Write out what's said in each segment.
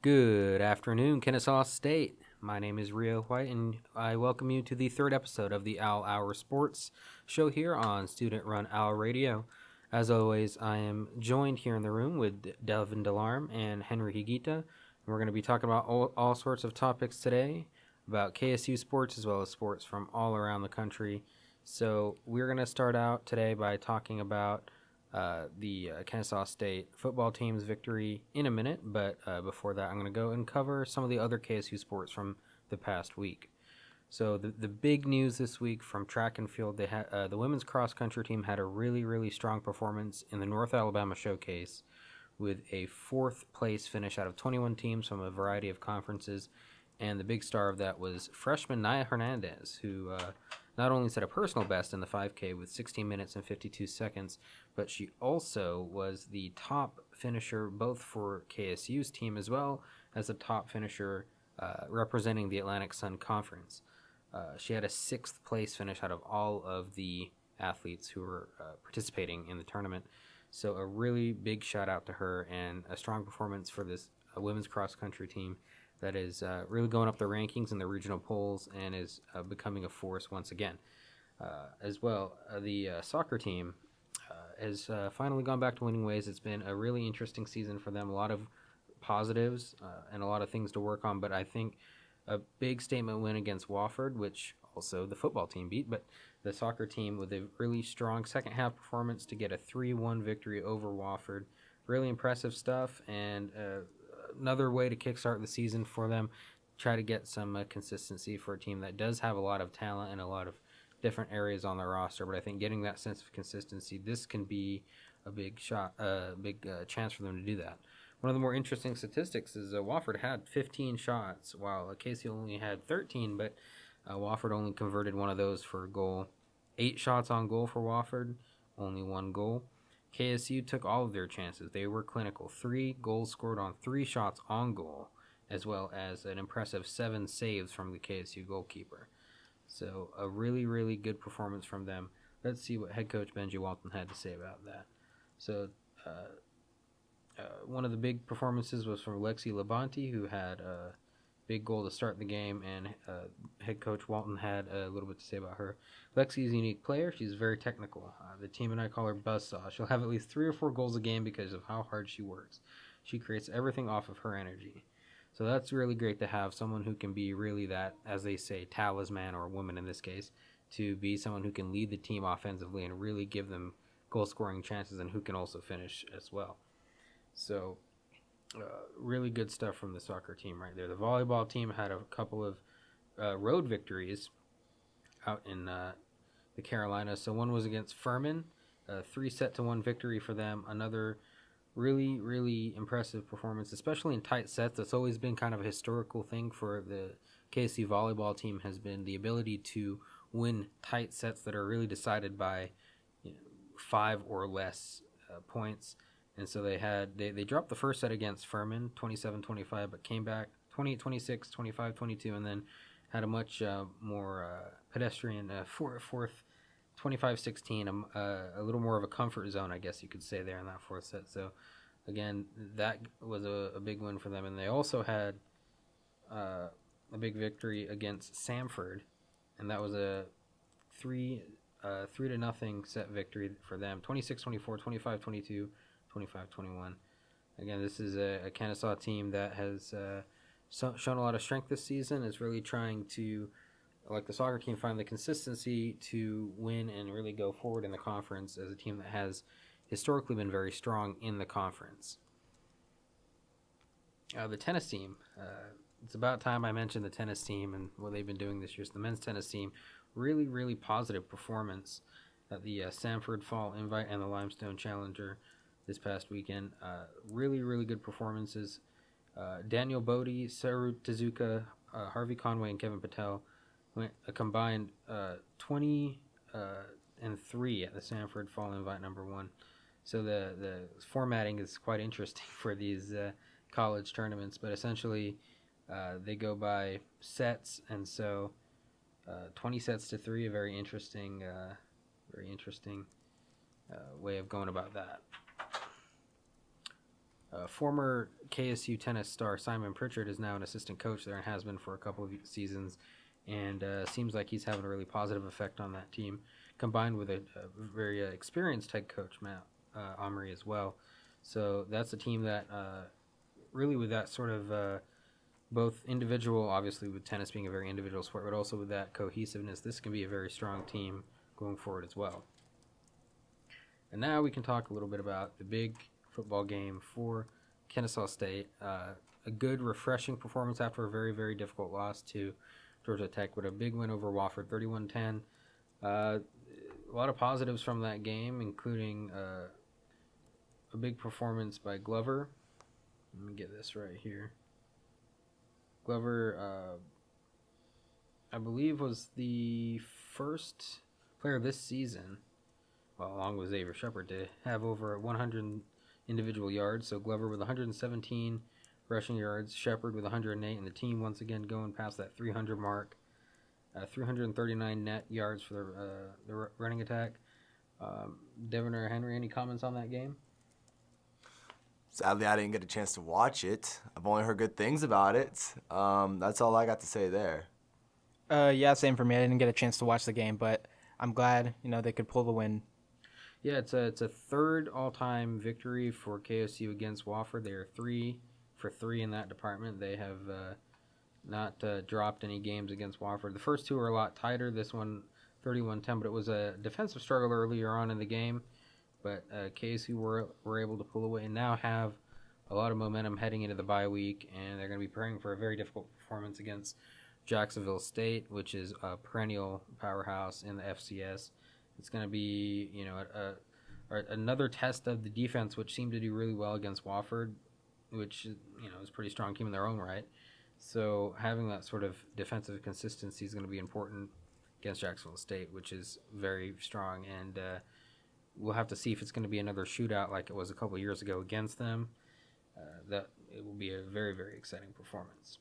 Good afternoon, Kennesaw State. My name is Rio White, and I welcome you to the third episode of the Owl Hour Sports show here on student-run Owl Radio. As always, I am joined here in the room with Devon, Delarm, and Henry Higuita. And we're going to be talking about all sorts of topics today, about KSU sports as well as sports from all around the country. So we're going to start out today by talking about the Kennesaw State football team's victory in a minute, but before that, I'm going to go and cover some of the other KSU sports from the past week. So the big news this week from track and field, they had the women's cross country team had a really strong performance in the North Alabama Showcase with a fourth place finish out of 21 teams from a variety of conferences, and the big star of that was freshman Naya Hernandez, who not only set a personal best in the 5K with 16 minutes and 52 seconds, but she also was the top finisher both for KSU's team as well as the top finisher representing the Atlantic Sun Conference. She had a sixth place finish out of all of the athletes who were participating in the tournament. So a really big shout out to her and a strong performance for this women's cross country team that is really going up the rankings in the regional polls and is becoming a force once again. As well, the soccer team has finally gone back to winning ways. It's been a really interesting season for them. A lot of positives and a lot of things to work on, but I think a big statement win against Wofford, which also the football team beat, but the soccer team with a really strong second half performance to get a 3-1 victory over Wofford. Really impressive stuff, and another way to kickstart the season for them, try to get some consistency for a team that does have a lot of talent and a lot of different areas on their roster. But I think getting that sense of consistency, this can be a big chance for them to do that. One of the more interesting statistics is Wofford had 15 shots, while KSU only had 13, but Wofford only converted one of those for a goal. 8 shots on goal for Wofford, only 1 goal. KSU took all of their chances. They were clinical. 3 goals scored on 3 shots on goal, as well as an impressive 7 saves from the KSU goalkeeper. So a really good performance from them. Let's see what head coach Benji Walton had to say about that. So one of the big performances was from Lexi Labonte, who had a big goal to start the game, and head coach Walton had a little bit to say about her. Lexi is a unique player. She's very technical. The team and I call her Buzzsaw. She'll have at least 3 or 4 goals a game because of how hard she works. She creates everything off of her energy. So that's really great to have someone who can be really that, as they say, talisman, or woman in this case, to be someone who can lead the team offensively and really give them goal-scoring chances and who can also finish as well. So really good stuff from the soccer team right there. The volleyball team had a couple of road victories out in the Carolinas. So one was against Furman, a 3-1 victory for them. Another really impressive performance, especially in tight sets. That's always been kind of a historical thing for the KSU volleyball team, has been the ability to win tight sets that are really decided by 5 or less points. And so they dropped the first set against Furman, 27-25, but came back 28-26, 25-22, and then had a much more pedestrian fourth 25-16, a little more of a comfort zone, I guess you could say, there in that fourth set. So, again, that was a big win for them. And they also had a big victory against Samford, and that was a 3-0 set victory for them, 26-24, 25-22, 25-21. Again, this is a Kennesaw team that has shown a lot of strength this season, is really trying to, like the soccer team, find the consistency to win and really go forward in the conference as a team that has historically been very strong in the conference. The tennis team, it's about time I mentioned the tennis team and what they've been doing this year. So the men's tennis team, really positive performance at the Sanford Fall Invite and the Limestone Challenger this past weekend. Really good performances. Daniel Bodie, Saru Tezuka, Harvey Conway, and Kevin Patel went a combined 20 and 3 at the Sanford Fall Invite number 1. So the formatting is quite interesting for these college tournaments, but essentially they go by sets, and so 20 sets to 3, a very interesting way of going about that. Former KSU tennis star Simon Prichard is now an assistant coach there and has been for a couple of seasons, and seems like he's having a really positive effect on that team, combined with a very experienced head coach, Matt Omri, as well. So that's a team that really, with that sort of both individual, obviously with tennis being a very individual sport, but also with that cohesiveness, this can be a very strong team going forward as well. And now we can talk a little bit about the big football game for Kennesaw State. A good, refreshing performance after a very, very difficult loss to Georgia Tech, with a big win over Wofford, 31-10. A lot of positives from that game, including a big performance by Glover. Let me get this right here. Glover, I believe, was the first player this season, well, along with Xavier Shepard, to have over 100 individual yards. So Glover with 117 rushing yards, Shepard with 108, and the team once again going past that 300 mark. 339 net yards for the running attack. Devon or Henry, any comments on that game? Sadly, I didn't get a chance to watch it. I've only heard good things about it. That's all I got to say there. Yeah, same for me. I didn't get a chance to watch the game, but I'm glad they could pull the win. Yeah, it's a third all-time victory for KSU against Wofford. They are 3 for 3 in that department. They have not dropped any games against Wofford. The first two are a lot tighter. This one, 31-10, but it was a defensive struggle earlier on in the game. But KSU were able to pull away and now have a lot of momentum heading into the bye week, and they're going to be preparing for a very difficult performance against Jacksonville State, which is a perennial powerhouse in the FCS. It's going to be, another test of the defense, which seemed to do really well against Wofford, which, is a pretty strong team in their own right. So having that sort of defensive consistency is going to be important against Jacksonville State, which is very strong, and we'll have to see if it's going to be another shootout like it was a couple of years ago against them. That it will be a very, very exciting performance.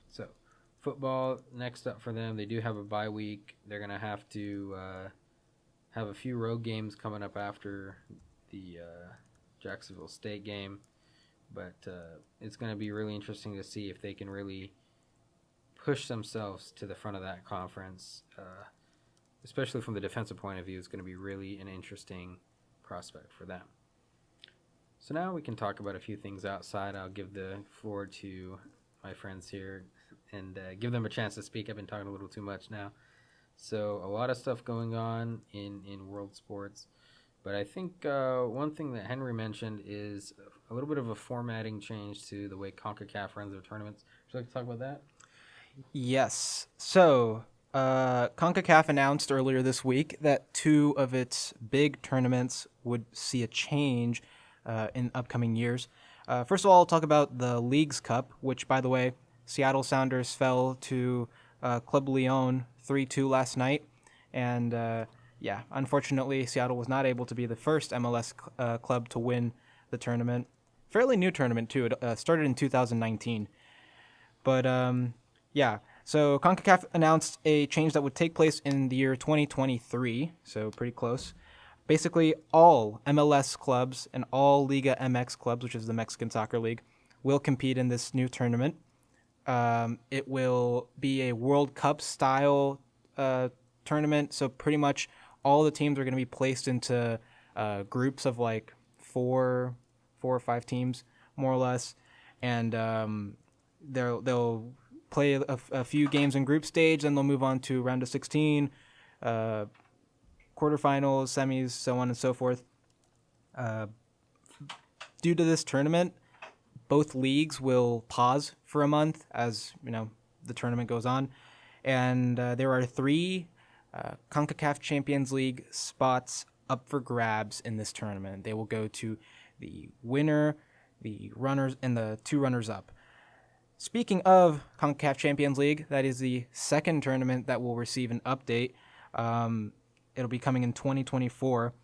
So, football next up for them. They do have a bye week. They're going to have to have a few road games coming up after the Jacksonville State game. But it's going to be really interesting to see if they can really push themselves to the front of that conference. Especially from the defensive point of view, it's going to be really an interesting prospect for them. So now we can talk about a few things outside. I'll give the floor to my friends here and give them a chance to speak. I've been talking a little too much now. So a lot of stuff going on in world sports. But I think one thing that Henry mentioned is a little bit of a formatting change to the way CONCACAF runs their tournaments. Would you like to talk about that? Yes. So CONCACAF announced earlier this week that 2 of its big tournaments would see a change in upcoming years. First of all, I'll talk about the Leagues Cup, which, by the way, Seattle Sounders fell to Club Leon 3-2 last night. And, unfortunately, Seattle was not able to be the first MLS club to win the tournament. Fairly new tournament, too. It started in 2019. But, so CONCACAF announced a change that would take place in the year 2023, so pretty close. Basically, all MLS clubs and all Liga MX clubs, which is the Mexican Soccer League, will compete in this new tournament. It will be a World Cup-style tournament, so pretty much all the teams are going to be placed into groups of like 4 or 5 teams, more or less, and they'll play a few games in group stage, then they'll move on to round of 16, quarterfinals, semis, so on and so forth. Due to this tournament, both leagues will pause for a month as the tournament goes on, and there are 3 CONCACAF Champions League spots up for grabs in this tournament. They will go to the winner, the runners, and the 2 runners-up. Speaking of CONCACAF Champions League, that is the second tournament that will receive an update. It'll be coming in 2024.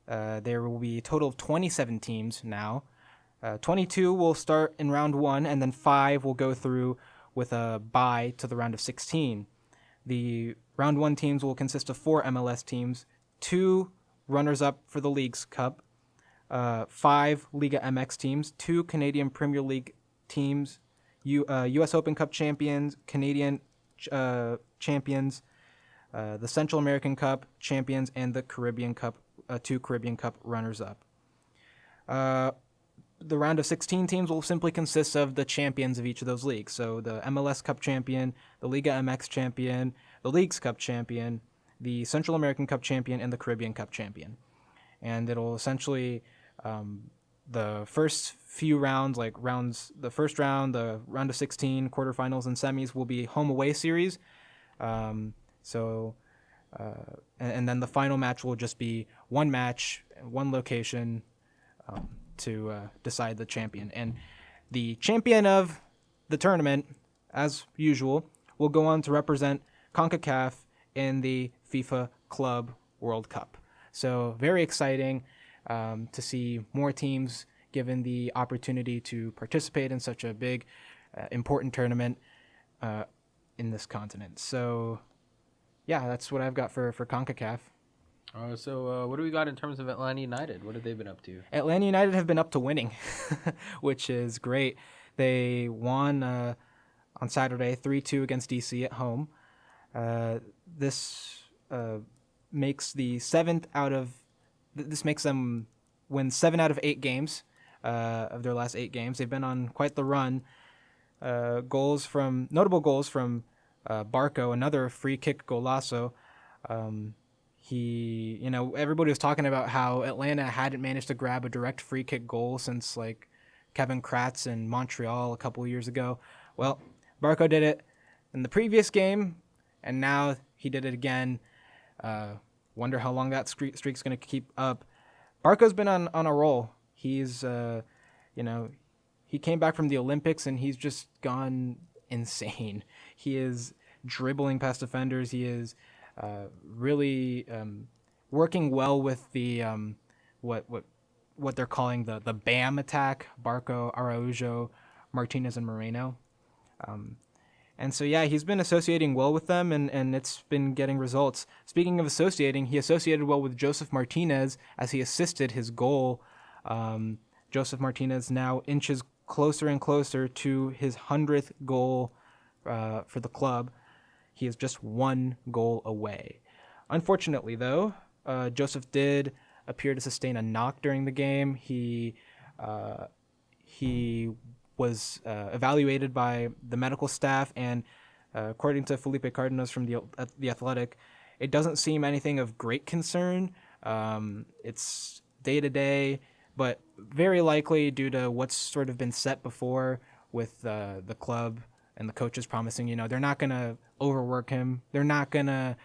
There will be a total of 27 teams now. 22 will start in round 1, and then 5 will go through with a bye to the round of 16. The round 1 teams will consist of 4 MLS teams, 2 runners-up for the Leagues Cup, 5 Liga MX teams, 2 Canadian Premier League teams, U.S. Open Cup champions, Canadian champions, the Central American Cup champions, and the Caribbean Cup, 2 Caribbean Cup runners-up. The round of 16 teams will simply consist of the champions of each of those leagues. So the MLS Cup champion, the Liga MX champion, the Leagues Cup champion, the Central American Cup champion, and the Caribbean Cup champion. And it'll essentially, the first few rounds, the first round, the round of 16, quarterfinals, and semis will be home-away series. And then the final match will just be one match, one location, to decide the champion. And the champion of the tournament, as usual, will go on to represent CONCACAF in the FIFA Club World Cup. So very exciting to see more teams given the opportunity to participate in such a big, important tournament in this continent. So, yeah, that's what I've got for CONCACAF. So what do we got in terms of Atlanta United? What have they been up to? Atlanta United have been up to winning, which is great. They won on Saturday 3-2 against DC at home. This makes them win 7 out of 8 games of their last 8 games. They've been on quite the run. Notable goals from Barco, another free kick golazo. Everybody was talking about how Atlanta hadn't managed to grab a direct free kick goal since Kevin Kratz in Montreal a couple of years ago. Well, Barco did it in the previous game, and now he did it again. Wonder how long that streak's going to keep up. Barco's been on a roll. He's, he came back from the Olympics, and he's just gone insane. He is dribbling past defenders. He is really working well with the what they're calling the BAM attack: Barco, Araujo, Martinez, and Moreno. And so, yeah, he's been associating well with them, and it's been getting results. Speaking of associating, he associated well with Joseph Martinez as he assisted his goal. Joseph Martinez now inches closer and closer to his 100th goal for the club. He is just 1 goal away. Unfortunately, though, Joseph did appear to sustain a knock during the game. He was evaluated by the medical staff, and according to Felipe Cardenas from the Athletic, it doesn't seem anything of great concern. It's day-to-day, but very likely due to what's sort of been set before with the club and the coaches promising, they're not going to overwork him. They're not going to,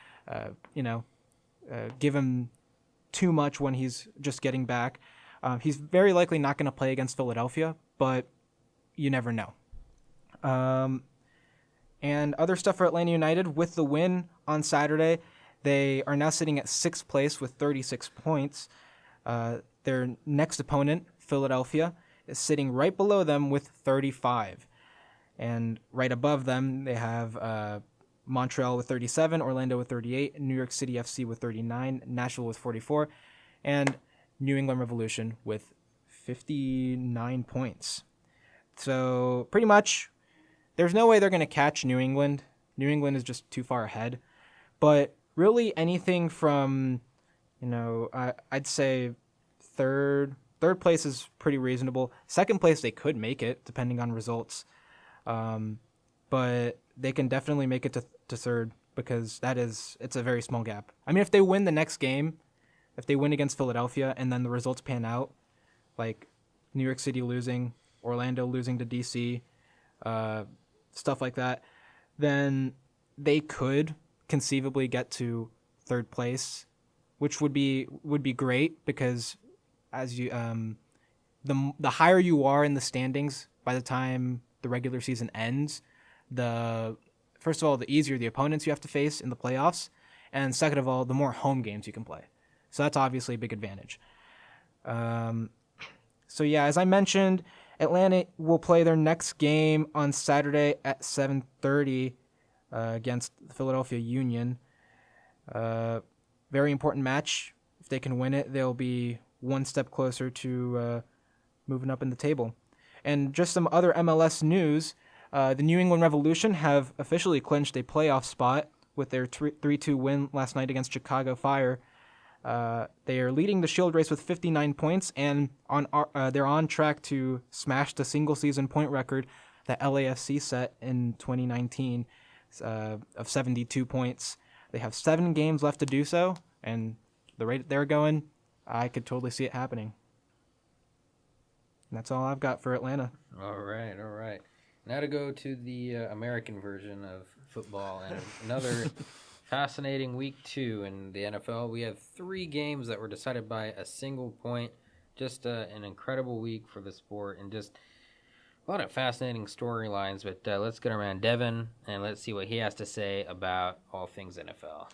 give him too much when he's just getting back. He's very likely not going to play against Philadelphia, but you never know. And other stuff for Atlanta United, with the win on Saturday, they are now sitting at 6th place with 36 points. Their next opponent, Philadelphia, is sitting right below them with 35. And right above them, they have Montreal with 37, Orlando with 38, New York City FC with 39, Nashville with 44, and New England Revolution with 59 points. So pretty much, there's no way they're going to catch New England. New England is just too far ahead. But really anything from, I'd say third place is pretty reasonable. Second place, they could make it, depending on results. But they can definitely make it to third, because it's a very small gap. I mean, if they win the next game, if they win against Philadelphia and then the results pan out, like New York City losing, Orlando losing to DC, stuff like that, then they could conceivably get to third place, which would be great, because as you the higher you are in the standings by the time the regular season ends, first of all, the easier the opponents you have to face in the playoffs, and second of all, the more home games you can play. So that's obviously a big advantage. So yeah, as I mentioned, Atlanta will play their next game on Saturday at 7:30 against the Philadelphia Union. Very important match. If they can win it, they'll be one step closer to moving up in the table. And just some other MLS news. The New England Revolution have officially clinched a playoff spot with their 3-2 win last night against Chicago Fire. They are leading the Shield race with 59 points, and they're on track to smash the single-season point record that LAFC set in 2019 of 72 points. They have 7 games left to do so, and the rate they're going, I could totally see it happening. And that's all I've got for Atlanta. All right. Now to go to the American version of football and another fascinating week 2 in the NFL. We have 3 games that were decided by a single point. Just an incredible week for the sport and just a lot of fascinating storylines. But let's get our man Devon and let's see what he has to say about all things NFL.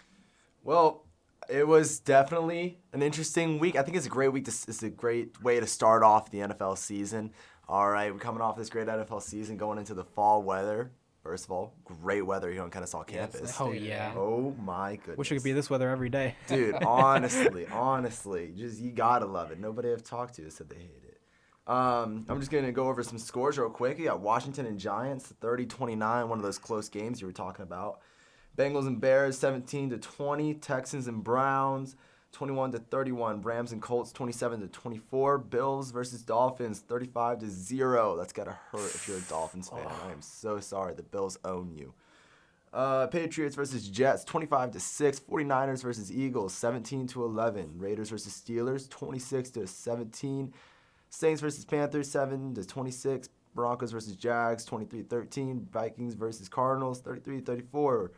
Well, it was definitely an interesting week. I think it's a great week. It's a great way to start off the NFL season. All right, we're coming off this great NFL season, going into the fall weather. First of all, great weather here on Kennesaw campus. Oh, yeah. Oh, my goodness. Wish it could be this weather every day. Dude, honestly, just you got to love it. Nobody I've talked to said they hate it. I'm just going to go over some scores real quick. You got Washington and Giants, 30-29, one of those close games you were talking about. Bengals and Bears, 17-20. Texans and Browns, 21-31. Rams and Colts, 27-24. Bills versus Dolphins, 35-0. That's gotta hurt if you're a Dolphins fan. I am so sorry. The Bills own you. Patriots versus Jets, 25-6. 49ers versus Eagles, 17-11. Raiders versus Steelers, 26-17. Saints versus Panthers, 7-26. Broncos versus Jags, 23-13. Vikings versus Cardinals, 33-34.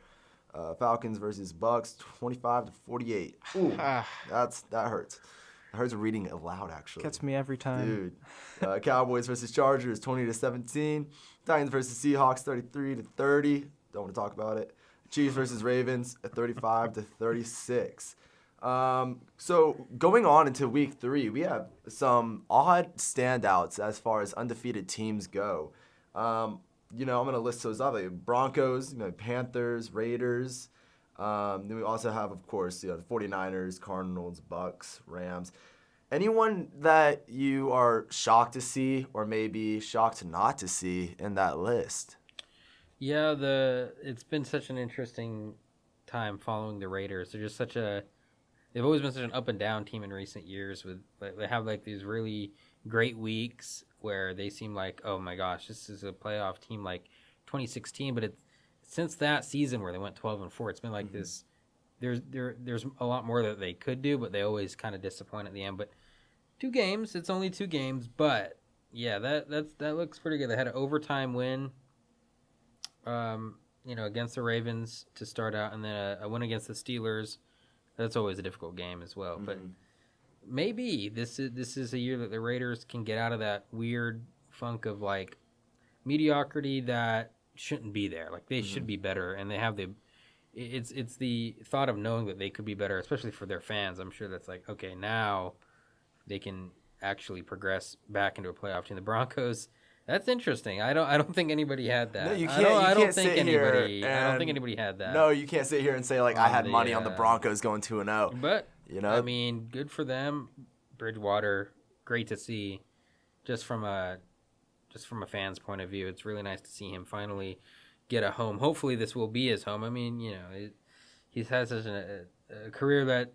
Falcons versus Bucks, 25-48. Ooh, that hurts. It hurts reading it aloud, actually. Gets me every time. Dude. Cowboys versus Chargers, 20-17. Titans versus Seahawks, 33-30. Don't want to talk about it. Chiefs versus Ravens, 35-36. So going on into week 3, we have some odd standouts as far as undefeated teams go. I'm going to list those up. Like Broncos, Panthers, Raiders. Then we also have, of course, the 49ers, Cardinals, Bucks, Rams. Anyone that you are shocked to see or maybe shocked not to see in that list? Yeah, it's been such an interesting time following the Raiders. They've always been such an up and down team in recent years. They have these really great weeks where they seem like, oh my gosh, this is a playoff team like 2016. But since that season where they went 12-4, it's been like this. There's a lot more that they could do, but they always kind of disappoint at the end. But 2 games, it's only 2 games, but yeah, that looks pretty good. They had an overtime win, against the Ravens to start out, and then a win against the Steelers. That's always a difficult game as well, but maybe this is a year that the Raiders can get out of that weird funk of mediocrity that shouldn't be there. They should be better, and they have it's the thought of knowing that they could be better, especially for their fans. I'm sure that's okay, now they can actually progress back into a playoff team. The Broncos, that's interesting. I don't think anybody had that. No, you can't. I don't think anybody had that. No, you can't sit here and say I had money on the Broncos going 2-0. But I mean, good for them. Bridgewater, great to see. Just from a fan's point of view, it's really nice to see him finally get a home. Hopefully, this will be his home. I mean, he's had such a career that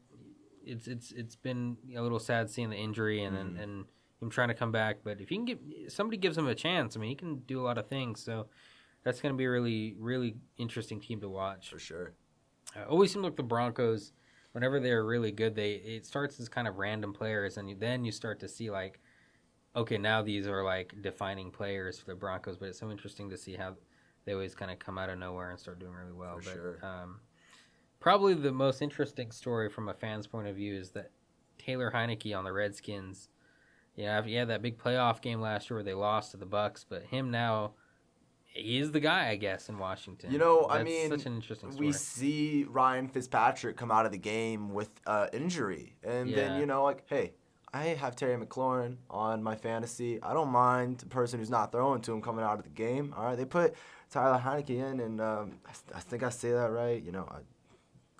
it's been a little sad seeing the injury and him trying to come back. But if somebody gives him a chance, I mean, he can do a lot of things. So that's going to be a really, really interesting team to watch. For sure. Always seems like the Broncos, whenever they're really good, it starts as kind of random players, and then you start to see okay, now these are defining players for the Broncos. But it's so interesting to see how they always kind of come out of nowhere and start doing really well. Sure. Probably the most interesting story from a fan's point of view is that Taylor Heinecke on the Redskins. Yeah, he had that big playoff game last year where they lost to the Bucks, but him now, he is the guy, I guess, in Washington. That's such an interesting story. We see Ryan Fitzpatrick come out of the game with injury, and then hey, I have Terry McLaurin on my fantasy. I don't mind the person who's not throwing to him coming out of the game. All right, they put Tyler Heinecke in, and I think I say that right.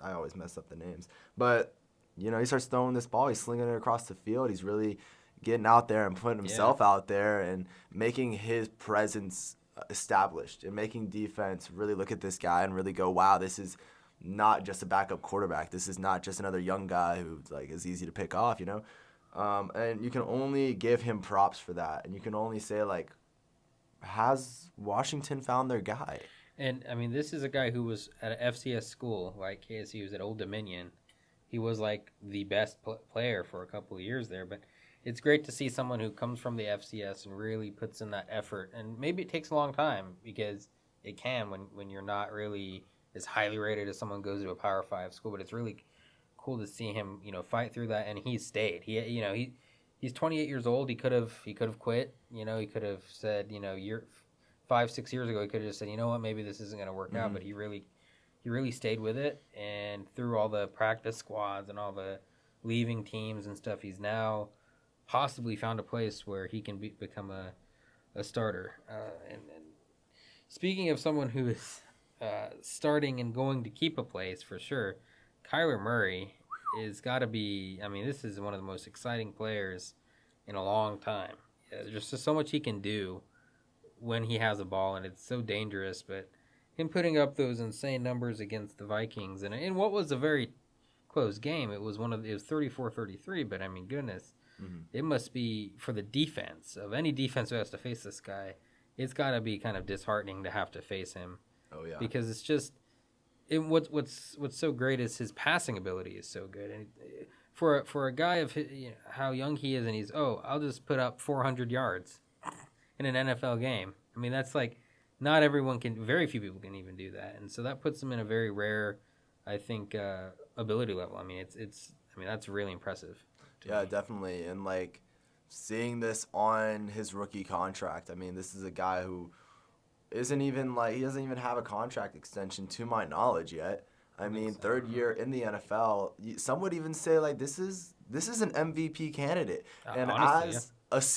I always mess up the names, but he starts throwing this ball. He's slinging it across the field. He's really getting out there and putting himself out there and making his presence established and making defense really look at this guy and really go, wow, this is not just a backup quarterback. This is not just another young guy who is easy to pick off, and you can only give him props for that. And you can only say, has Washington found their guy? And, I mean, this is a guy who was at an FCS school, like KSU, he was at Old Dominion. He was, the best player for a couple of years there. But it's great to see someone who comes from the FCS and really puts in that effort. And maybe it takes a long time because it can when you're not really as highly rated as someone goes to a Power 5 school. But it's really cool to see him, fight through that. And he stayed. He's 28 years old. He could have quit. He could have said, 5-6 years ago, he could have just said, you know what, maybe this isn't going to work out. But he really stayed with it. And through all the practice squads and all the leaving teams and stuff, he's now possibly found a place where he can become a starter. And speaking of someone who is starting and going to keep a place for sure, Kyler Murray is got to be, this is one of the most exciting players in a long time. There's just so much he can do when he has a ball, and it's so dangerous. But him putting up those insane numbers against the Vikings, and in what was a very close game, it was 34-33, but goodness, it must be, for the defense, of any defense who has to face this guy, it's got to be kind of disheartening to have to face him. Oh, yeah. Because it's just, what's so great is his passing ability is so good. And for a guy of how young he is, and he's, I'll just put up 400 yards in an NFL game. That's not everyone can, very few people can even do that. And so that puts him in a very rare, I think, ability level. That's really impressive. Yeah, definitely. And seeing this on his rookie contract, this is a guy who isn't even he doesn't even have a contract extension to my knowledge yet. Third year in the NFL, some would even say this is an MVP candidate. And honestly, as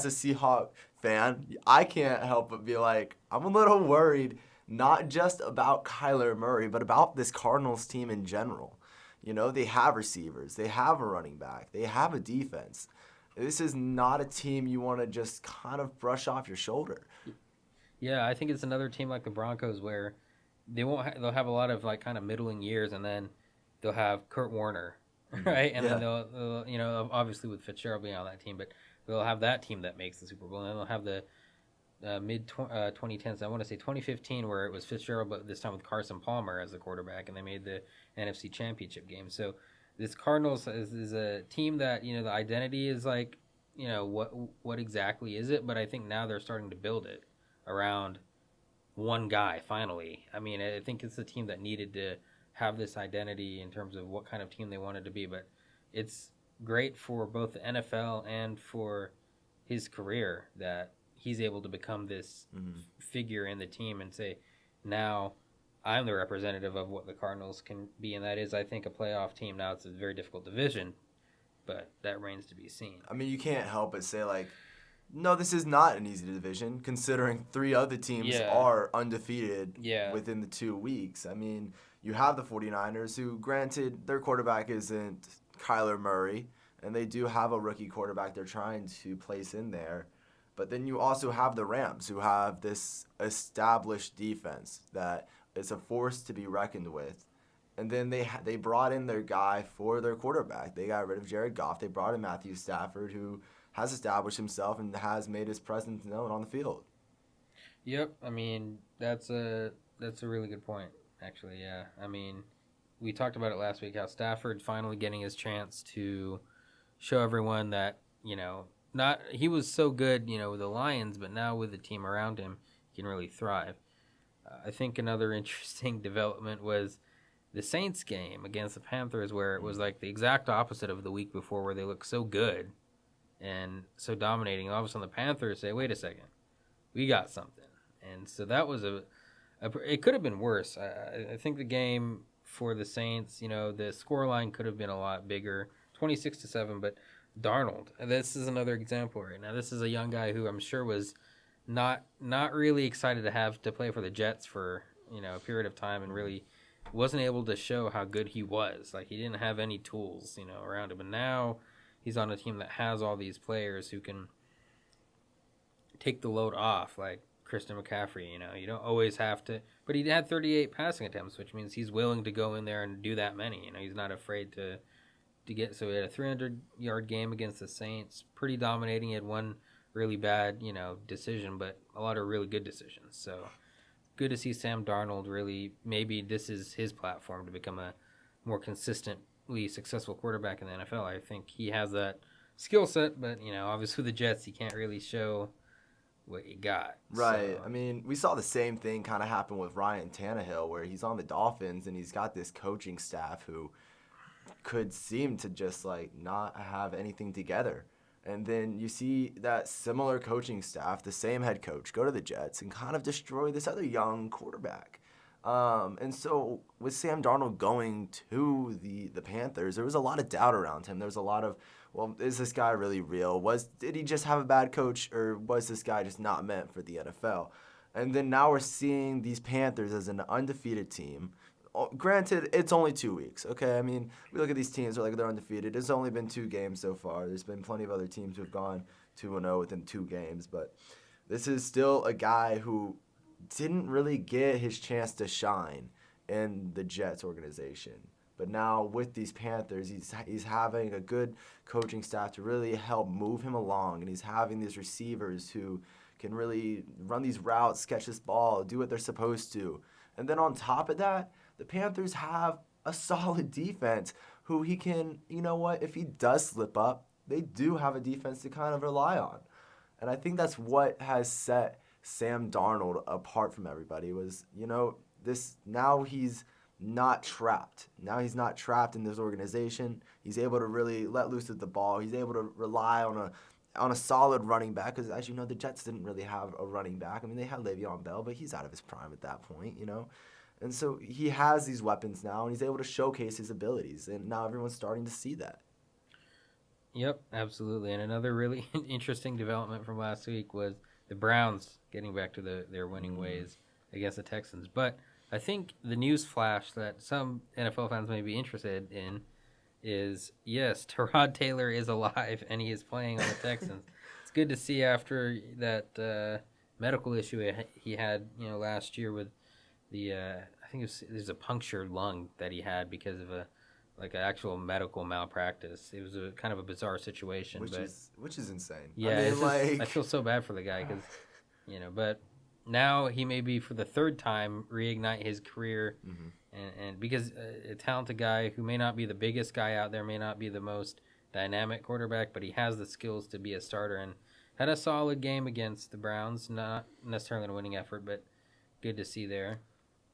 a Seahawk fan, I can't help but be I'm a little worried, not just about Kyler Murray, but about this Cardinals team in general. They have receivers, they have a running back, they have a defense. This is not a team you want to just kind of brush off your shoulder. Yeah, I think it's another team like the Broncos where they'll have a lot of kind of middling years, and then they'll have Kurt Warner, right? And then they'll obviously with Fitzgerald being on that team, but they'll have that team that makes the Super Bowl, and then they'll have the mid 2010s. I want to say 2015, where it was Fitzgerald, but this time with Carson Palmer as the quarterback, and they made the NFC Championship game. So this Cardinals is a team that the identity is what exactly is it? But I think now they're starting to build it around one guy. Finally, I think it's a team that needed to have this identity in terms of what kind of team they wanted to be. But it's great for both the NFL and for his career that he's able to become this figure in the team and say, now I'm the representative of what the Cardinals can be, and that is, I think, a playoff team. Now it's a very difficult division, but that remains to be seen. You can't help but say, no, this is not an easy division, considering 3 other teams are undefeated within the 2 weeks. You have the 49ers, who, granted, their quarterback isn't Kyler Murray, and they do have a rookie quarterback they're trying to place in there. But then you also have the Rams, who have this established defense that is a force to be reckoned with. And then they brought in their guy for their quarterback. They got rid of Jared Goff. They brought in Matthew Stafford, who has established himself and has made his presence known on the field. Yep, that's a really good point, actually. Yeah, we talked about it last week, how Stafford finally getting his chance to show everyone that he was so good, with the Lions, but now with the team around him, he can really thrive. I think another interesting development was the Saints game against the Panthers, where it was the exact opposite of the week before, where they looked so good and so dominating. And all of a sudden the Panthers say, wait a second, we got something. And so that was it could have been worse. I think the game for the Saints, the scoreline could have been a lot bigger, 26-7, but Darnold, and this is another example right now. This is a young guy who I'm sure was not really excited to have to play for the Jets for a period of time and really wasn't able to show how good he was. Like, he didn't have any tools, around him. And now he's on a team that has all these players who can take the load off, like Christian McCaffrey. You don't always have to. But he had 38 passing attempts, which means he's willing to go in there and do that many. He's not afraid to get. So he had a 300-yard game against the Saints, pretty dominating. He had one really bad, decision, but a lot of really good decisions. So good to see Sam Darnold really, maybe this is his platform to become a more consistently successful quarterback in the NFL. I think he has that skill set, but, obviously with the Jets, he can't really show what you got. Right. So, I mean, we saw the same thing kind of happen with Ryan Tannehill, where he's on the Dolphins and he's got this coaching staff who could seem to just, not have anything together. And then you see that similar coaching staff, the same head coach, go to the Jets and kind of destroy this other young quarterback. And so with Sam Darnold going to the Panthers, there was a lot of doubt around him. There was a lot of, well, is this guy really real? Did he just have a bad coach, or was this guy just not meant for the NFL? And then now we're seeing these Panthers as an undefeated team. Granted, it's only 2 weeks, okay? I mean, we look at these teams, they're undefeated. It's only been 2 games so far. There's been plenty of other teams who have gone 2-0 within 2 games, but this is still a guy who didn't really get his chance to shine in the Jets organization. But now with these Panthers, he's having a good coaching staff to really help move him along, and he's having these receivers who can really run these routes, catch this ball, do what they're supposed to. And then on top of that, the Panthers have a solid defense who he can, if he does slip up, they do have a defense to kind of rely on. And I think that's what has set Sam Darnold apart from everybody was, now he's not trapped. Now he's not trapped in this organization. He's able to really let loose at the ball. He's able to rely on a solid running back because, as you know, the Jets didn't really have a running back. I mean, they had Le'Veon Bell, but he's out of his prime at that point, And so he has these weapons now, and he's able to showcase his abilities, and now everyone's starting to see that. Yep, absolutely. And another really interesting development from last week was the Browns getting back to their winning ways against the Texans. But I think the news flash that some NFL fans may be interested in is, yes, Tyrod Taylor is alive, and he is playing on the Texans. It's good to see after that medical issue he had, last year with the I think there's a punctured lung that he had because of an actual medical malpractice. It was a kind of a bizarre situation, which is insane. Yeah, I feel so bad for the guy because but now he may be for the third time reignite his career, and because a talented guy who may not be the biggest guy out there, may not be the most dynamic quarterback, but he has the skills to be a starter and had a solid game against the Browns. Not necessarily a winning effort, but good to see there.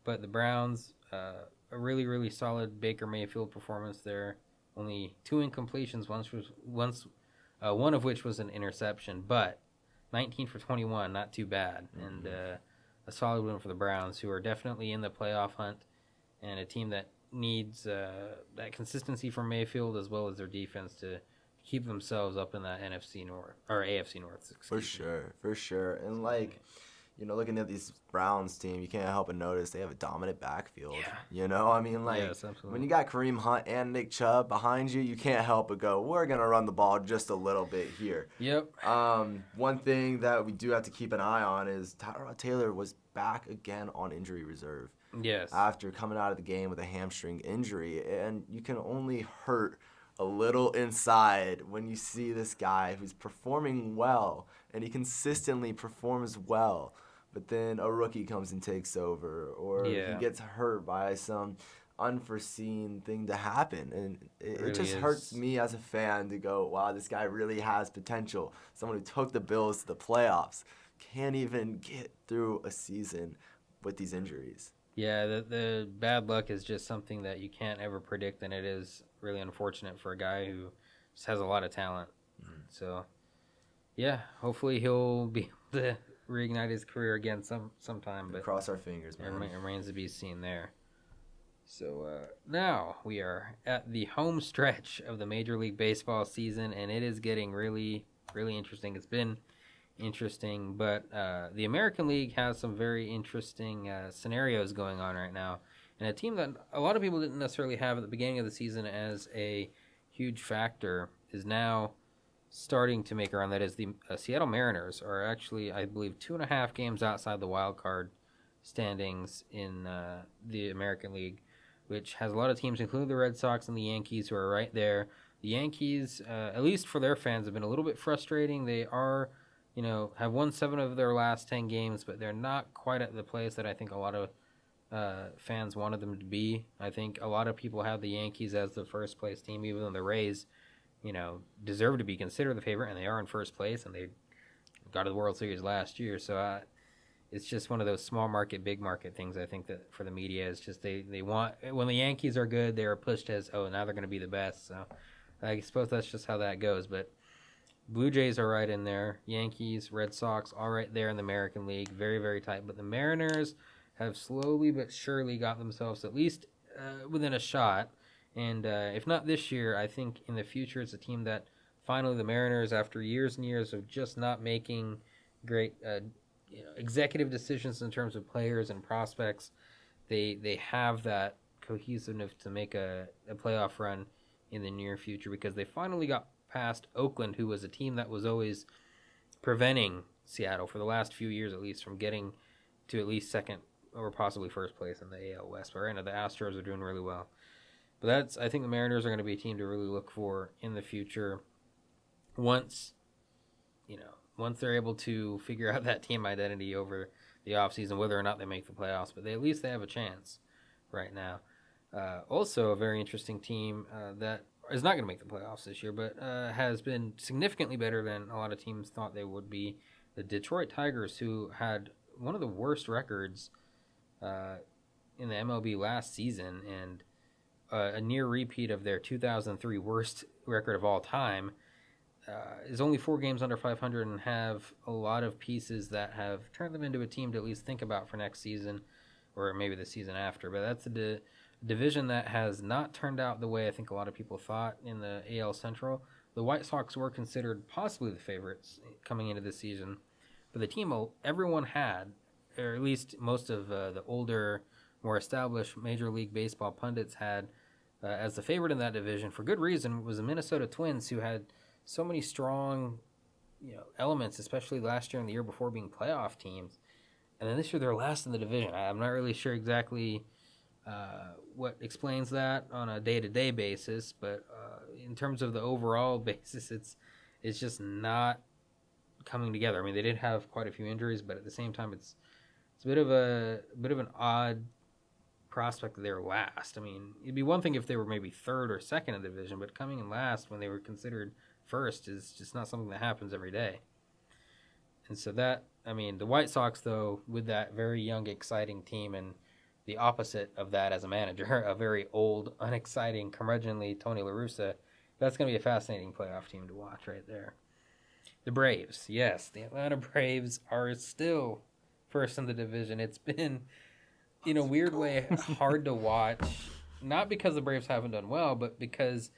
But the Browns, a really, really solid Baker Mayfield performance there. Only 2 incompletions, one of which was an interception, but 19 for 21, not too bad. And a solid win for the Browns, who are definitely in the playoff hunt, and a team that needs that consistency from Mayfield as well as their defense to keep themselves up in that NFC North, or AFC North. For sure. And looking at these Browns team, you can't help but notice they have a dominant backfield. Yeah. Yes, when you got Kareem Hunt and Nick Chubb behind you, you can't help but go, we're going to run the ball just a little bit here. Yep. One thing that we do have to keep an eye on is Tyrod Taylor was back again on injury reserve. Yes. After coming out of the game with a hamstring injury. And you can only hurt a little inside when you see this guy who's performing well, and he consistently performs well, but then a rookie comes and takes over, or he gets hurt by some unforeseen thing to happen, and it really just hurts me as a fan to go, wow, this guy really has potential. Someone who took the Bills to the playoffs can't even get through a season with these injuries. Yeah, the bad luck is just something that you can't ever predict, and it is really unfortunate for a guy who just has a lot of talent. So, yeah, hopefully he'll be able to reignite his career again sometime. But cross our fingers, man. It remains to be seen there. So now we are at the home stretch of the Major League Baseball season, and it is getting really, really interesting. It's been interesting, but the American League has some very interesting scenarios going on right now, And a team that a lot of people didn't necessarily have at the beginning of the season as a huge factor is now starting to make around. That is the Seattle Mariners are actually, I believe, 2.5 games outside the wild card standings in the American League, which has a lot of teams, including the Red Sox and the Yankees, who are right there. The Yankees, at least for their fans, have been a little bit frustrating. They are, have won 7 of their last 10 games, but they're not quite at the place that I think a lot of fans wanted them to be. I think a lot of people have the Yankees as the first place team, even though the Rays, deserve to be considered the favorite, and they are in first place, and they got to the World Series last year. So it's just one of those small market, big market things. I think that for the media, it's just they want, when the Yankees are good, they are pushed as, oh, now they're going to be the best. So I suppose that's just how that goes. But Blue Jays are right in there. Yankees, Red Sox, all right there in the American League. Very, very tight. But the Mariners have slowly but surely got themselves at least within a shot. And if not this year, I think in the future it's a team that finally the Mariners, after years and years of just not making great executive decisions in terms of players and prospects, they have that cohesiveness to make a playoff run in the near future, because they finally got past Oakland, who was a team that was always preventing Seattle for the last few years at least from getting to at least second or possibly first place in the AL West. But right now the Astros are doing really well. But I think the Mariners are going to be a team to really look for in the future once they're able to figure out that team identity over the offseason, whether or not they make the playoffs. But at least they have a chance right now. Also, a very interesting team that is not going to make the playoffs this year, but has been significantly better than a lot of teams thought they would be. The Detroit Tigers, who had one of the worst records in the MLB last season, and a near repeat of their 2003 worst record of all time, is only 4 games under 500 and have a lot of pieces that have turned them into a team to at least think about for next season, or maybe the season after. But that's a division that has not turned out the way I think a lot of people thought in the AL Central. The White Sox were considered possibly the favorites coming into this season, but the team everyone had, or at least most of the older, more established Major League Baseball pundits had as the favorite in that division, for good reason, was the Minnesota Twins, who had so many strong elements, especially last year and the year before, being playoff teams. And then this year they're last in the division. I'm not really sure exactly what explains that on a day-to-day basis, but in terms of the overall basis, it's just not coming together. I mean, they did have quite a few injuries, but at the same time, it's a bit of an odd prospect that they were last. I mean, it'd be one thing if they were maybe third or second in the division, but coming in last when they were considered first is just not something that happens every day. And so the White Sox, though, with that very young, exciting team, and the opposite of that as a manager, a very old, unexciting, curmudgeonly Tony La Russa, that's going to be a fascinating playoff team to watch right there. The Braves, yes, the Atlanta Braves are still first in the division. It's been, in a weird way, hard to watch, not because the Braves haven't done well, but because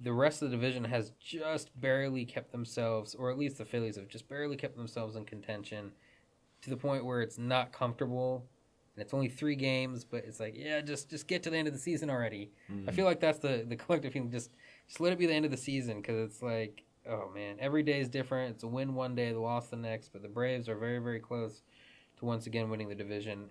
the rest of the division has just barely kept themselves, or at least the Phillies have just barely kept themselves in contention, to the point where it's not comfortable. And it's only 3 games, but it's like, yeah, just get to the end of the season already. I feel like that's the collective feeling. Just let it be the end of the season, because it's like, oh man, every day is different. It's a win one day, the loss the next. But the Braves are very, very close to once again winning the division.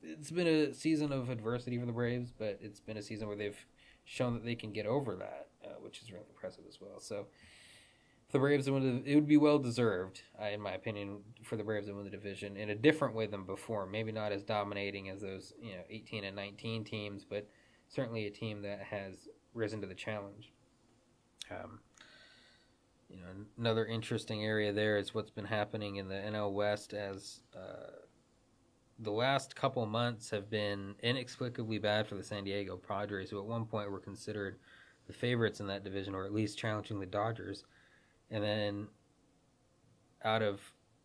It's been a season of adversity for the Braves, but it's been a season where they've shown that they can get over that, which is really impressive as well. So if the Braves win, it would be well deserved, in my opinion, for the Braves to win the division in a different way than before. Maybe not as dominating as those 18 and 19 teams, but certainly a team that has risen to the challenge. Another interesting area there is what's been happening in the NL West, as the last couple months have been inexplicably bad for the San Diego Padres, who at one point were considered the favorites in that division, or at least challenging the Dodgers. And then out of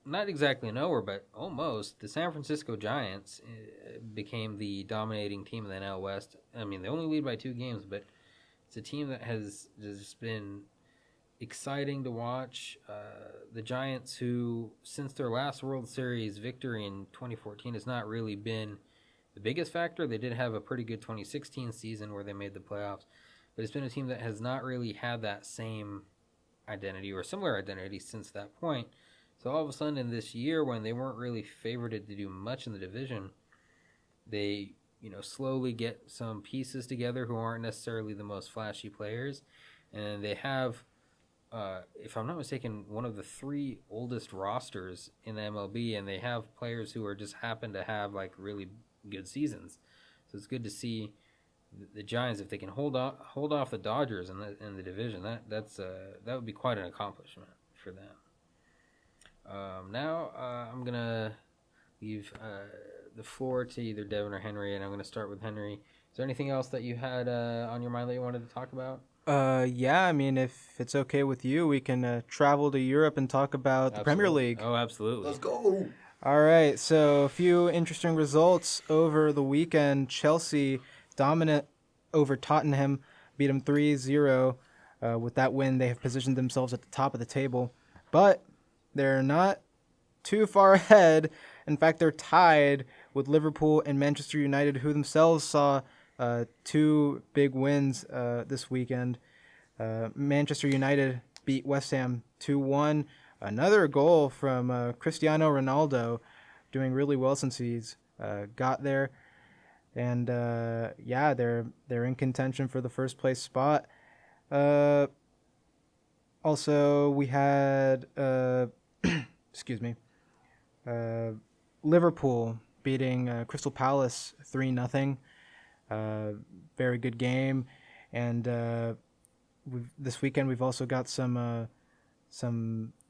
not exactly nowhere, but almost, the San Francisco Giants became the dominating team in the NL West. I mean, they only lead by 2 games, but it's a team that has just been exciting to watch. The Giants, who since their last World Series victory in 2014 has not really been the biggest factor. They did have a pretty good 2016 season where they made the playoffs, but it's been a team that has not really had that same identity or similar identity since that point. So all of a sudden in this year, when they weren't really favored to do much in the division, they slowly get some pieces together who aren't necessarily the most flashy players, and they have, if I'm not mistaken, one of the 3 oldest rosters in the MLB, and they have players who are just happen to have like really good seasons. So it's good to see the Giants, if they can hold off the Dodgers in the division. That would be quite an accomplishment for them. Now I'm gonna leave the floor to either Devon or Henry, and I'm gonna start with Henry. Is there anything else that you had on your mind that you wanted to talk about? Yeah, I mean, if it's okay with you, we can travel to Europe and talk about the Premier League. Oh, absolutely. Let's go. All right, so a few interesting results over the weekend. Chelsea dominant over Tottenham, beat them 3-0. With that win, they have positioned themselves at the top of the table, but they're not too far ahead. In fact, they're tied with Liverpool and Manchester United, who themselves saw 2 big wins this weekend. Manchester United beat West Ham 2-1. Another goal from Cristiano Ronaldo, doing really well since he's got there. And yeah, they're in contention for the first place spot. Also, we had Liverpool beating Crystal Palace 3-0. Very good game, and this weekend we've also got some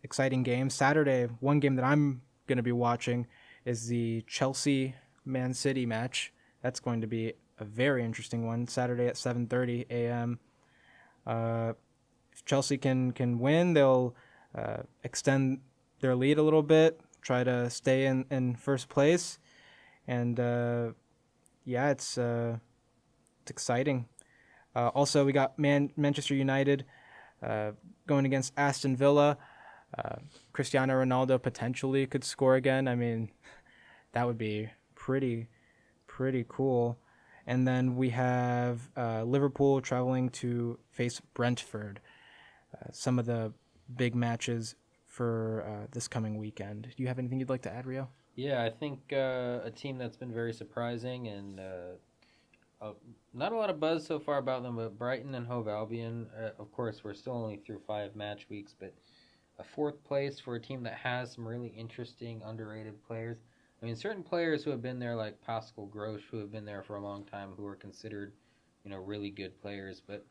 exciting games. Saturday, one game that I'm going to be watching is the Chelsea-Man City match. That's going to be a very interesting one. Saturday at 7:30 a.m. If Chelsea can win, they'll extend their lead a little bit, try to stay in first place, and yeah, it's exciting. Also, we got Manchester United going against Aston Villa. Cristiano Ronaldo potentially could score again. I mean, that would be pretty cool. And then we have Liverpool traveling to face Brentford. Some of the big matches for this coming weekend. Do you have anything you'd like to add, Rio? Yeah, I think a team that's been very surprising and not a lot of buzz so far about them, but Brighton and Hove Albion. Of course, we're still only through 5 match weeks, but a 4th place for a team that has some really interesting, underrated players. I mean, certain players who have been there, like Pascal Gross, who have been there for a long time, who are considered, really good players. But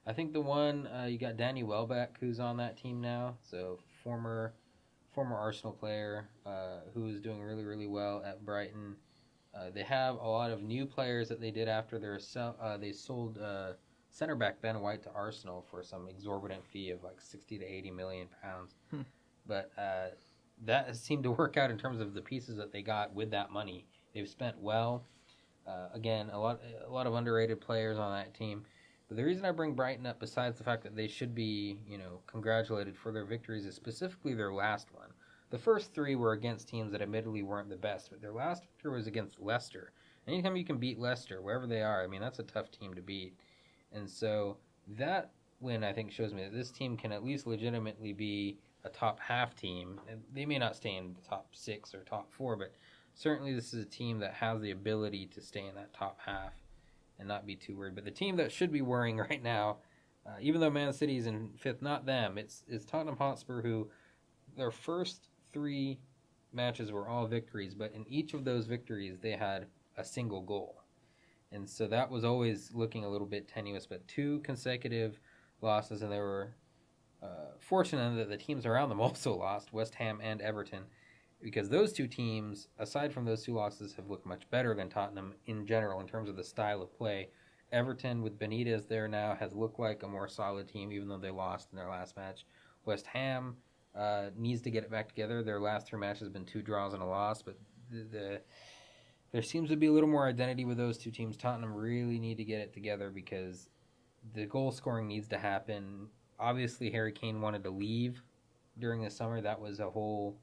I think the one, you got Danny Welbeck, who's on that team now. So former Arsenal player who is doing really, really well at Brighton. They have a lot of new players that they did after they sold center back Ben White to Arsenal for some exorbitant fee of like 60 to 80 million pounds. But that has seemed to work out in terms of the pieces that they got with that money. They've spent well. Again, a lot of underrated players on that team. But the reason I bring Brighton up, besides the fact that they should be, congratulated for their victories, is specifically their last one. The first 3 were against teams that admittedly weren't the best, but their last victory was against Leicester. Anytime you can beat Leicester, wherever they are, I mean, that's a tough team to beat. And so that win, I think, shows me that this team can at least legitimately be a top half team. They may not stay in the top 6 or top 4, but certainly this is a team that has the ability to stay in that top half and not be too worried. But the team that should be worrying right now, even though Man City's in 5th, not them, it's Tottenham Hotspur, who their first 3 matches were all victories, but in each of those victories they had a single goal. And so that was always looking a little bit tenuous, but 2 consecutive losses, and they were fortunate that the teams around them also lost, West Ham and Everton, because those 2 teams, aside from those 2 losses, have looked much better than Tottenham in general in terms of the style of play. Everton, with Benitez there now, has looked like a more solid team, even though they lost in their last match. West Ham needs to get it back together. Their last 3 matches have been 2 draws and a loss, but there seems to be a little more identity with those 2 teams. Tottenham really need to get it together because the goal scoring needs to happen. Obviously, Harry Kane wanted to leave during the summer. That was a whole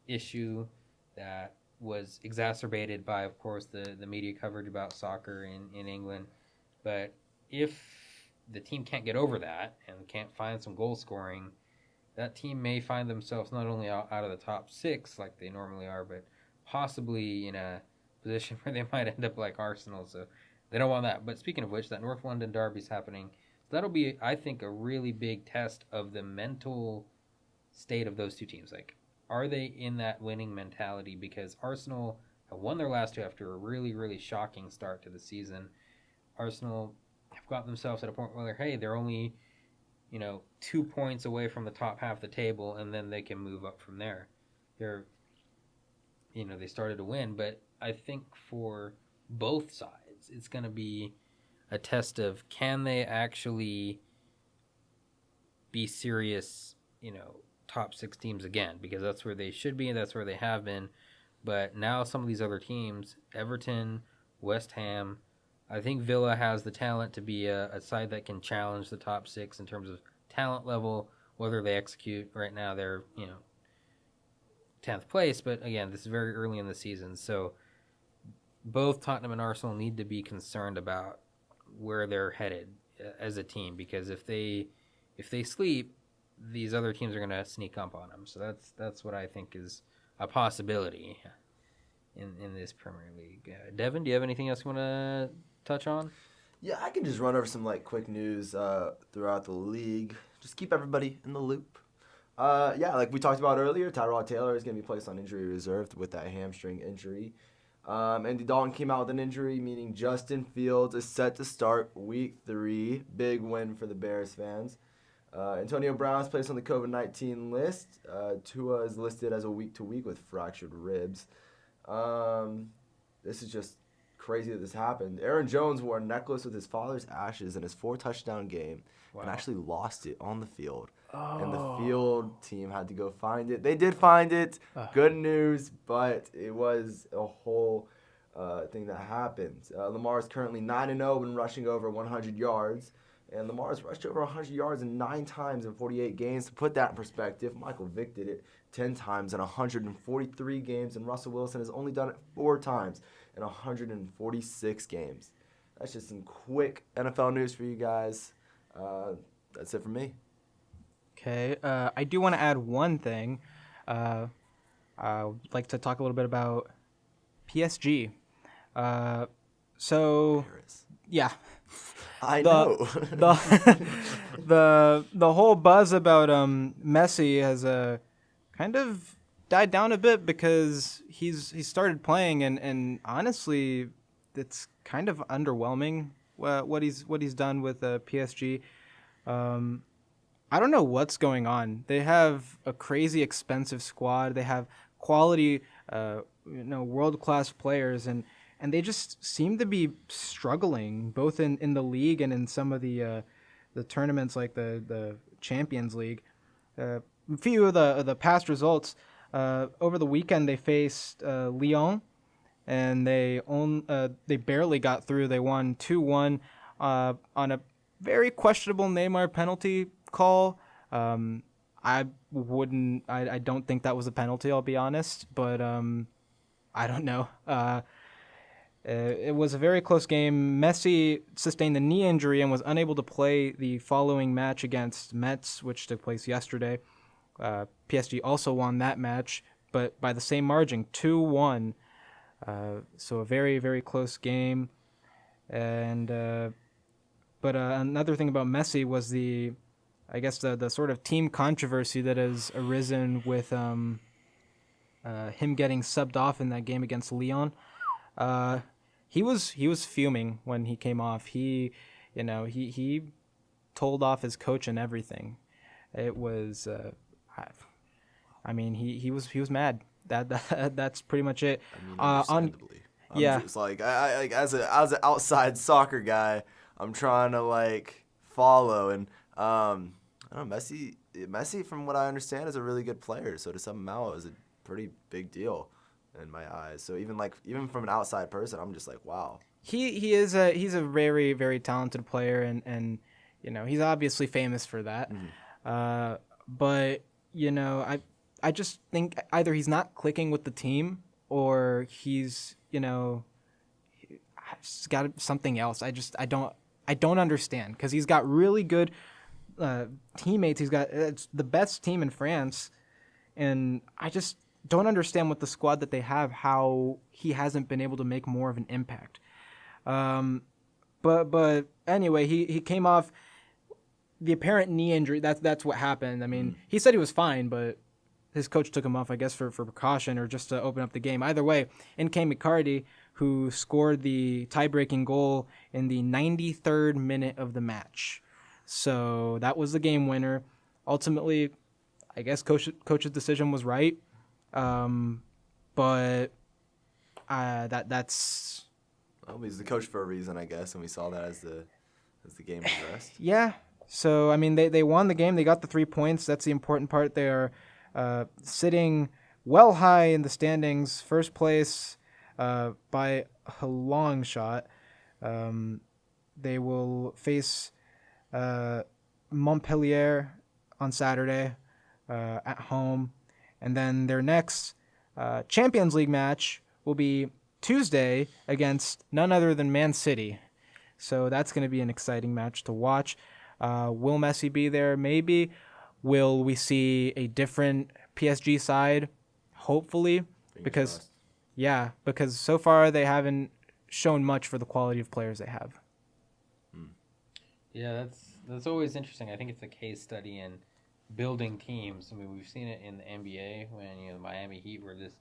issue that was exacerbated by, of course, the media coverage about soccer in England. But if the team can't get over that and can't find some goal scoring, that team may find themselves not only out of the top 6 like they normally are, but possibly in a position where they might end up like Arsenal. So they don't want that. But speaking of which, that North London derby's happening. That'll be, I think, a really big test of the mental state of those two teams. Like, are they in that winning mentality? Because Arsenal have won their last 2 after a really, really shocking start to the season. Arsenal have gotten themselves at a point where, hey, they're only, 2 points away from the top half of the table, and then they can move up from there. They started to win, but I think for both sides, it's going to be a test of, can they actually be serious, top 6 teams again, because that's where they should be and that's where they have been. But now some of these other teams, Everton, West Ham, I think Villa has the talent to be a side that can challenge the top 6 in terms of talent level. Whether they execute, right now they're 10th place, but again, this is very early in the season, so both Tottenham and Arsenal need to be concerned about where they're headed as a team, because if they sleep, these other teams are going to sneak up on them. So that's what I think is a possibility in this Premier League. Devon, do you have anything else you want to touch on? Yeah, I can just run over some quick news throughout the league. Just keep everybody in the loop. Like we talked about earlier, Tyrod Taylor is going to be placed on injury reserve with that hamstring injury. Andy Dalton came out with an injury, meaning Justin Fields is set to start Week 3. Big win for the Bears fans. Antonio Brown is placed on the COVID-19 list. Tua is listed as a week-to-week with fractured ribs. This is just crazy that this happened. Aaron Jones wore a necklace with his father's ashes in his 4-touchdown game and actually lost it on the field. Oh. And the field team had to go find it. They did find it. Good news, but it was a whole thing that happened. Lamar is currently 9-0 when rushing over 100 yards. And Lamar has rushed over 100 yards 9 times in 48 games. To put that in perspective, Michael Vick did it 10 times in 143 games, and Russell Wilson has only done it 4 times in 146 games. That's just some quick NFL news for you guys. That's it for me. Okay. I do want to add one thing. I'd like to talk a little bit about PSG. Yeah. I know. the whole buzz about Messi has kind of died down a bit because he's started playing and honestly it's kind of underwhelming what he's done with PSG. I don't know what's going on. They have a crazy expensive squad. They have quality world-class players and they just seem to be struggling both in the league and in some of the tournaments like the Champions League. A few of the past results over the weekend, they faced Lyon, and they barely got through. They won 2-1 on a very questionable Neymar penalty call. I don't think that was a penalty, I'll be honest, but I don't know. It was a very close game. Messi sustained a knee injury and was unable to play the following match against Metz, which took place yesterday. PSG also won that match, but by the same margin, 2-1. So a very, very close game. And but another thing about Messi was the sort of team controversy that has arisen with him getting subbed off in that game against Lyon. He was fuming when he came off. He told off his coach and everything. It was, he was mad. That's pretty much it. Understandably. I'm just like I as an outside soccer guy, I'm trying to follow and I don't know, Messi from what I understand is a really good player. So to sub him out is a pretty big deal in my eyes. So even from an outside person, I'm just like, wow. He's a very, very talented player and he's obviously famous for that. Mm-hmm. But I just think either he's not clicking with the team or he's he's got something else. I don't understand, because he's got really good teammates. It's the best team in France, and I just don't understand with the squad that they have how he hasn't been able to make more of an impact. But anyway, he came off the apparent knee injury. That's what happened. I mean, he said he was fine, but his coach took him off, I guess, for precaution or just to open up the game. Either way, in came Icardi, who scored the tie-breaking goal in the 93rd minute of the match. So that was the game winner. Ultimately, I guess coach's decision was right. But that's. Well, he's the coach for a reason, I guess, and we saw that as the game progressed. Yeah. So I mean, they won the game. They got the 3 points. That's the important part. They are sitting well high in the standings, first place by a long shot. They will face Montpellier on Saturday at home, and then their next Champions League match will be Tuesday against none other than Man City. So that's going to be an exciting match to watch. Will Messi be there? Maybe. Will we see a different PSG side? Hopefully. Because so far they haven't shown much for the quality of players they have. Yeah, that's always interesting. I think it's a case study in building teams. I mean, we've seen it in the NBA when the Miami Heat were this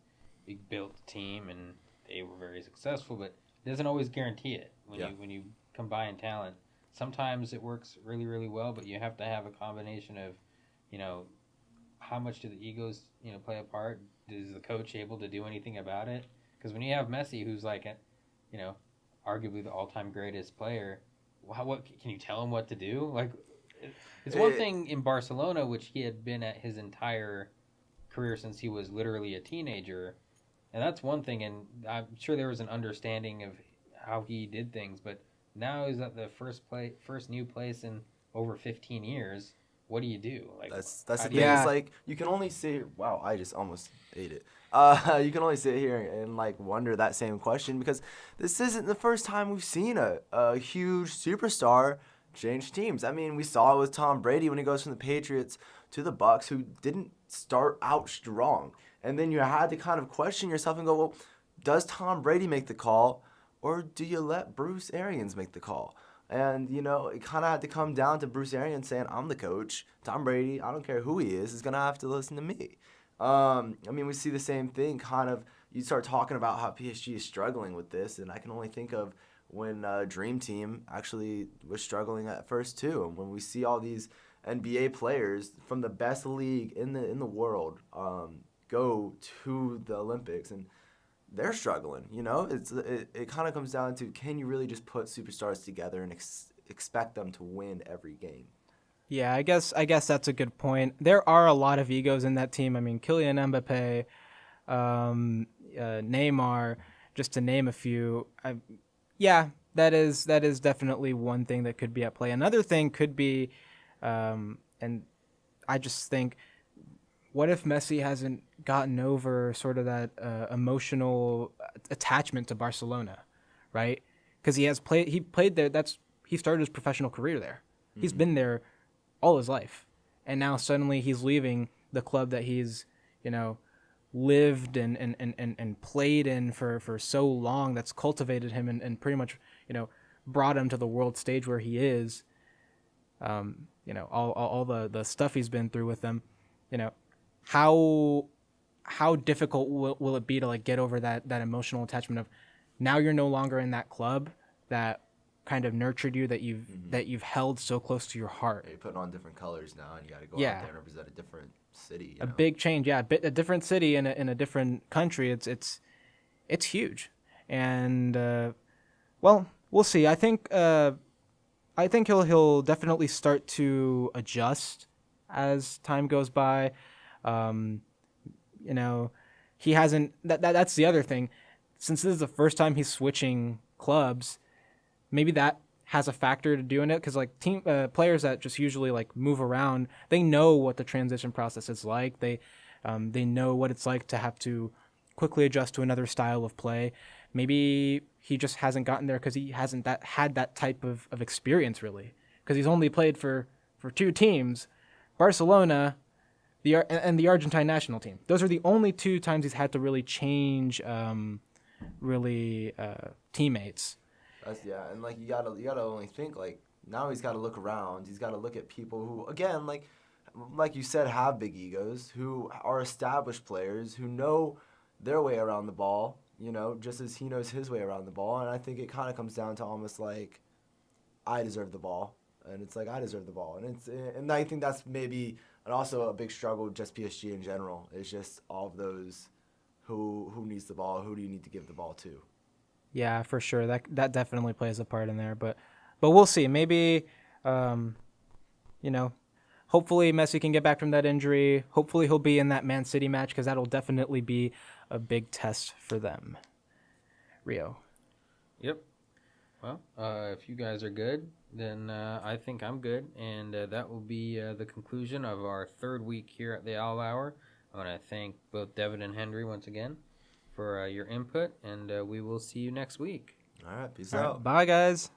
big built team and they were very successful, but it doesn't always guarantee it when you combine talent. Sometimes it works really, really well, but you have to have a combination of, how much do the egos, play a part? Is the coach able to do anything about it? Because when you have Messi, who's like, arguably the all-time greatest player, what can you tell him what to do? Like, it's one thing in Barcelona, which he had been at his entire career since he was literally a teenager, and that's one thing. And I'm sure there was an understanding of how he did things, but now he's at the first new place in over 15 years. What do you do? Like, that's the thing. Yeah. It's like you can only sit. Wow, I just almost ate it. You can only sit here and wonder that same question, because this isn't the first time we've seen a huge superstar change teams. I mean, we saw it with Tom Brady when he goes from the Patriots to the Bucs, who didn't start out strong, and then you had to kind of question yourself and go, well, does Tom Brady make the call, or do you let Bruce Arians make the call? And, it kind of had to come down to Bruce Arians saying, I'm the coach. Tom Brady, I don't care who he is going to have to listen to me. I mean, we see the same thing kind of. You start talking about how PSG is struggling with this, and I can only think of when Dream Team actually was struggling at first too. And when we see all these NBA players from the best league in the world go to the Olympics, and they're struggling. It kind of comes down to, can you really just put superstars together and expect them to win every game? Yeah, I guess that's a good point. There are a lot of egos in that team. I mean, Kylian Mbappe, Neymar, just to name a few. That is definitely one thing that could be at play. Another thing could be, and I just think, what if Messi hasn't gotten over sort of that emotional attachment to Barcelona, right? Because he played there. He started his professional career there. Mm-hmm. He's been there all his life, and now suddenly he's leaving the club that he's lived and played in for so long, that's cultivated him and pretty much brought him to the world stage where he is. All the stuff he's been through with them, how difficult will it be to get over that emotional attachment of, now you're no longer in that club that kind of nurtured you, that you've held so close to your heart. You're putting on different colors now, and you got to go out there and represent a different city. A big change, a different city in a different country. It's huge, and we'll see. I think he'll definitely start to adjust as time goes by. He hasn't. That's the other thing. Since this is the first time he's switching clubs, maybe that has a factor to doing it, because team players that just usually move around, they know what the transition process is like. They know what it's like to have to quickly adjust to another style of play. Maybe he just hasn't gotten there because he hasn't had that type of experience, really, because he's only played for two teams, Barcelona and the Argentine national team. Those are the only two times he's had to really change teammates. And like you gotta only think like now he's got to look around. He's got to look at people who, again, like you said, have big egos, who are established players, who know their way around the ball, just as he knows his way around the ball. And I think it kind of comes down to almost like, I deserve the ball. And it's like, I deserve the ball. And I think that's maybe also a big struggle with just PSG in general. It's just all of those who needs the ball, who do you need to give the ball to? Yeah, for sure. That definitely plays a part in there. But we'll see. Maybe, hopefully Messi can get back from that injury. Hopefully he'll be in that Man City match because that'll definitely be a big test for them. Rio. Yep. Well, if you guys are good, then I think I'm good. And that will be the conclusion of our third week here at the Owl Hour. I want to thank both Devon and Henry once again for your input, and we will see you next week. All right, peace out. Bye, guys.